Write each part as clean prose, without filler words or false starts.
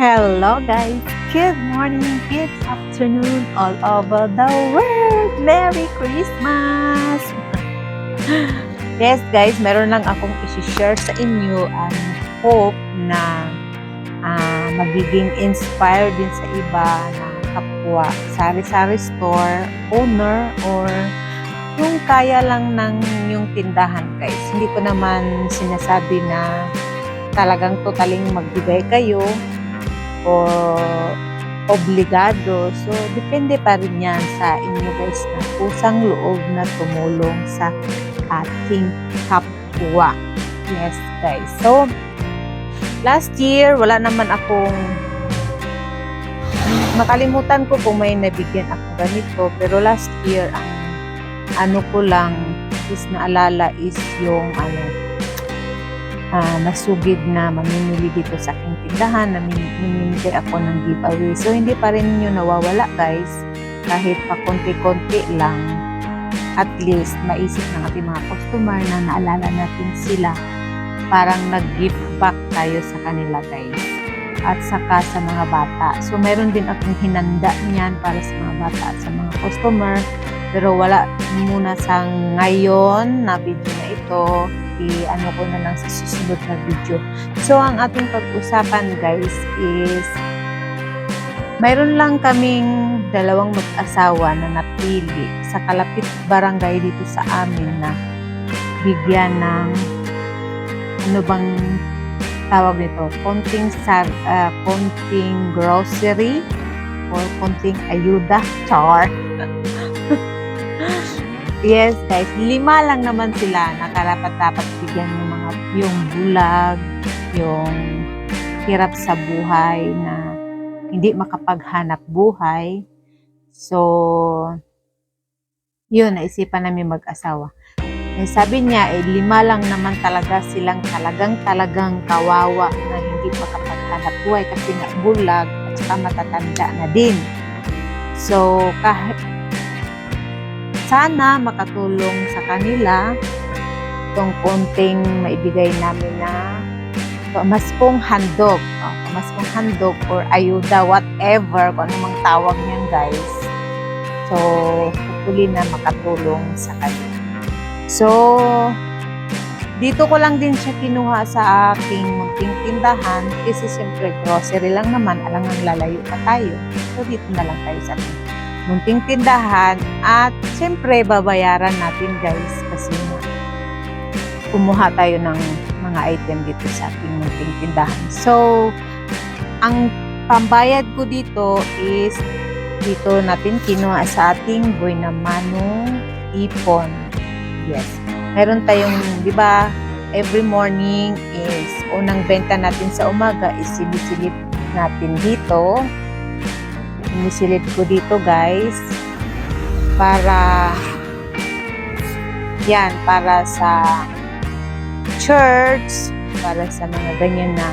Hello guys! Good morning, good afternoon all over the world! Merry Christmas! Yes guys, meron lang akong isi-share sa inyo and hope na magiging inspired din sa iba na kapwa sari-sari store owner or yung kaya lang ng yung tindahan guys. Hindi ko naman sinasabi na talagang totaling magbigay kayo o obligado. So, depende pa rin yan sa inyo guys na pusang loob na tumulong sa ating kapwa. Yes guys. So, last year, wala naman akong nakalimutan ko kung may nabigyan ako ganito. Pero last year, ang ano ko lang is naalala is yung nasugid na mamimili dito sa aking tindahan, na mamimili ako ng giveaway. So, hindi pa rin yun nawawala guys. Kahit pa konti-konti lang, at least maisip ng ating mga customer na naalala natin sila. Parang nag-give back tayo sa kanila guys. At saka sa mga bata. So, meron din akong hinanda niyan para sa mga bata at sa mga customer. Pero wala muna sa ngayon na video na ito. Ano ko na lang sa susunod na video. So, ang ating pag-usapan guys is mayroon lang kaming dalawang mag-asawa na napili sa kalapit barangay dito sa amin na bigyan ng ano bang tawag nito? Konting grocery or konting ayuda. Char! Yes guys, 5 lang naman sila na karapat-dapat bigyan yung bulag, yung hirap sa buhay na hindi makapaghanap buhay. So, yun, naisipan namin mag-asawa. Eh, sabi niya, 5 lang naman talaga silang talagang kawawa na hindi makapaghanap buhay kasi nga bulag at saka matatanda na din. So, kahit sana makatulong sa kanila itong konting maibigay namin na pamaskong handog. Pamaskong handog or ayuda, whatever, kung anumang tawag niyan guys. So, hopefully na makatulong sa kanila. So, dito ko lang din siya kinuha sa aking munting tindahan kasi siyempre grocery lang naman, alangang lalayo pa tayo. So, dito na lang tayo sa ating munting tindahan at siyempre babayaran natin guys kasi kumuha tayo ng mga item dito sa ating munting tindahan. So, ang pambayad ko dito is dito natin kinuha sa ating buhay na manong ipon. Yes. Meron tayong, di ba, every morning is unang benta natin sa umaga is sinisilip natin dito. Sinisilip ko dito guys para yan, para sa church, para sa mga ganyan na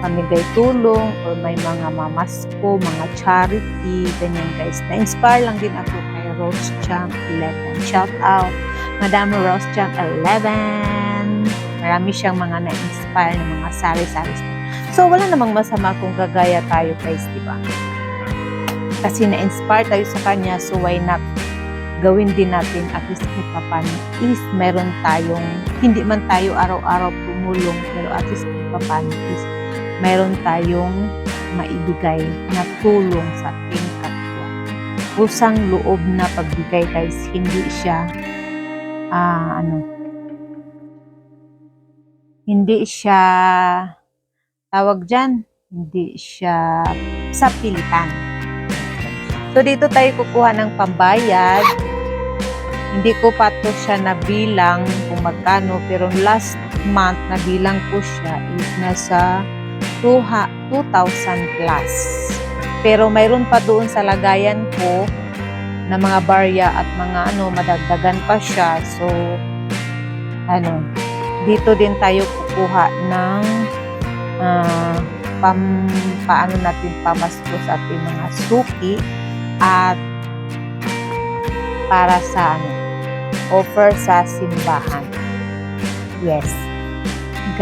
pamigay tulong or may mga mamasko, mga charity, ganyan guys. Na-inspire lang din ako kay Rose Champ 11. Shout out Madam Rose Champ 11. Marami siyang mga na-inspire ng mga sari-sari. So wala namang masama kung gagaya tayo guys, di ba? Kasi na-inspire tayo sa kanya, so why not gawin din natin at least kahit paano is meron tayong, hindi man tayo araw-araw tumulong, pero at least kahit paano is meron tayong maibigay na tulong sa ating kapwa. Pusang loob na pagbigay guys, hindi siya hindi siya tawag dyan, hindi siya sa pilitan. So, dito tayo kukuha ng pambayad. Hindi ko pa to siya nabilang kung magkano. Pero last month, nabilang ko siya is nasa 2,000 plus. Pero mayroon pa doon sa lagayan ko na mga barya at mga madagdagan pa siya. So, dito din tayo kukuha ng paano natin pamasko sa ating mga suki at para sa offer sa simbahan. Yes,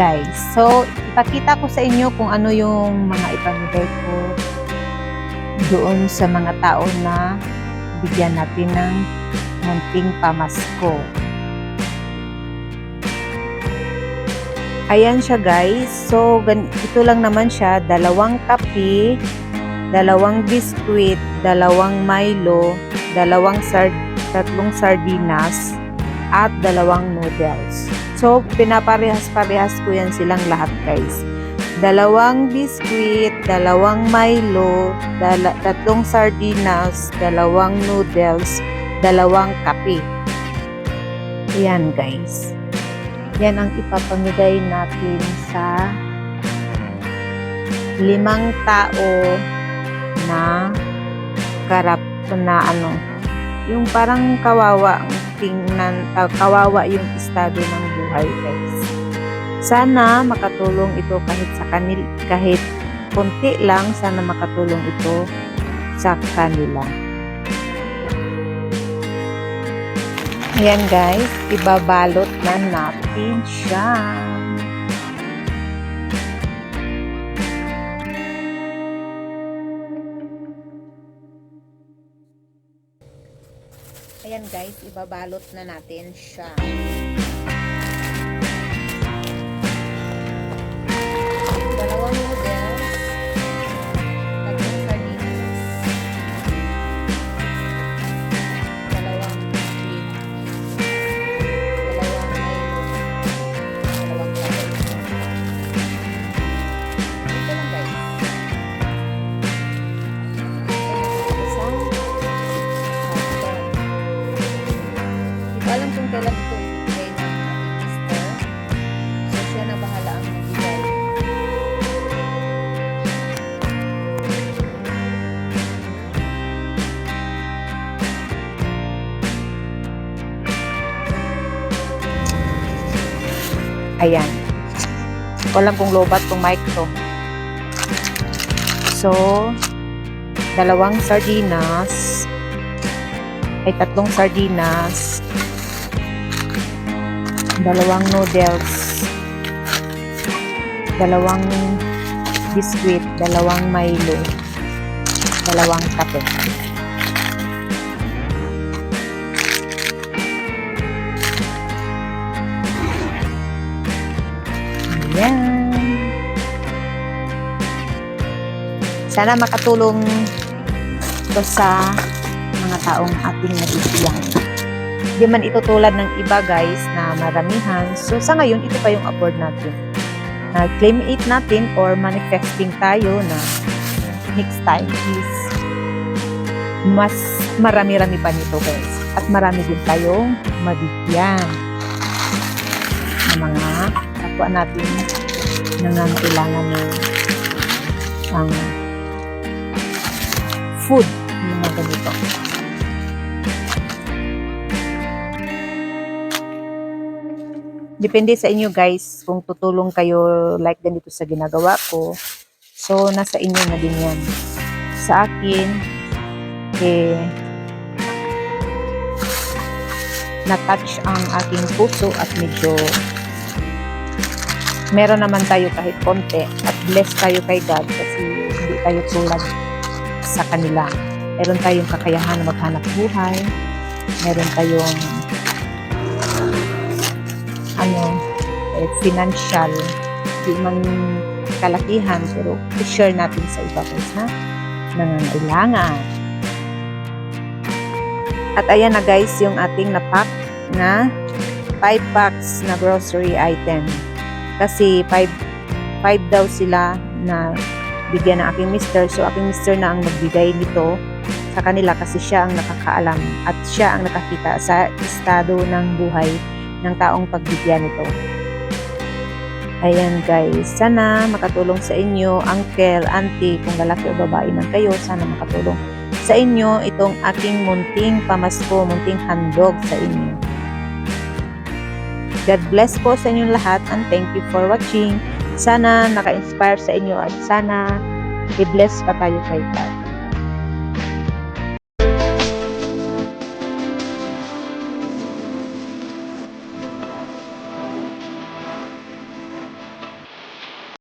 guys. So, ipakita ko sa inyo kung ano yung mga ipamigay ko doon sa mga tao na bigyan natin ng munting pamasko. Ayan siya, guys. So, ito lang naman siya. 2 kape, 2 biskuit, 2 Milo, 3 sardinas, at 2 noodles. So, pinaparehas-parehas ko yan silang lahat, guys. 2 biskuit, 2 Milo, 3 sardinas, 2 noodles, 2 kape. Ayan, guys. Yan ang ipapamigay natin sa 5 tao na yung parang kawawa ang tingnan, kawawa yung estado ng buhay, guys. Sana makatulong ito kahit konti lang, sana makatulong ito sa kanila. Ayan, guys, ibabalot na natin siya. Ayan, guys, ibabalot na natin siya. Dalawang noodles, 3 sardinas, 2 biscuit, 2 Milo, 2 kape. Ito lang, guys. Isang hotdog. Hindi ko alam kung kailan ito ibigay ng ating mister. So, siya na bahala ang magbigay. Ayan. Ko alam kung lobat tong mic to. So, 2 sardinas, ay 3 sardinas, 2 noodles, 2 biskuit, 2 Milo, 2 kape. Ayan. Sana makatulong ito sa mga taong ating nabibigyan. Hindi man ito tulad ng iba, guys, na maramihan. So, sa ngayon, ito pa yung afford natin. Claim it natin or manifesting tayo na next time is mas marami-rami pa nito, guys. At marami din tayong mabigyan ng mga kapwa natin nangangailangan ng food, mga ganito. Depende sa inyo, guys, kung tutulong kayo like ganito sa ginagawa ko. So, nasa inyo na din yan. Sa akin, na-touch ang aking puso at medyo meron naman tayo kahit konti at bless tayo kay God kasi hindi tayo tulad sa kanila. Meron tayong kakayahan na maghanap buhay. Meron tayong financial, di man kalakihan, pero i-share natin sa iba, guys, na nangangailangan. At ayan na, guys, yung ating napack na 5 packs na grocery item. Kasi 5 daw sila na bigyan ng aking mister. So, aking mister na ang magbigay nito sa kanila kasi siya ang nakakaalam at siya ang nakakita sa estado ng buhay ng taong pagbigyan nito. Ayan, guys, sana makatulong sa inyo, uncle, auntie, kung lalaki o babae man kayo, sana makatulong sa inyo itong aking munting pamasko, munting handog sa inyo. God bless po sa inyong lahat and thank you for watching. Sana naka-inspire sa inyo at sana i-bless pa tayo kay God.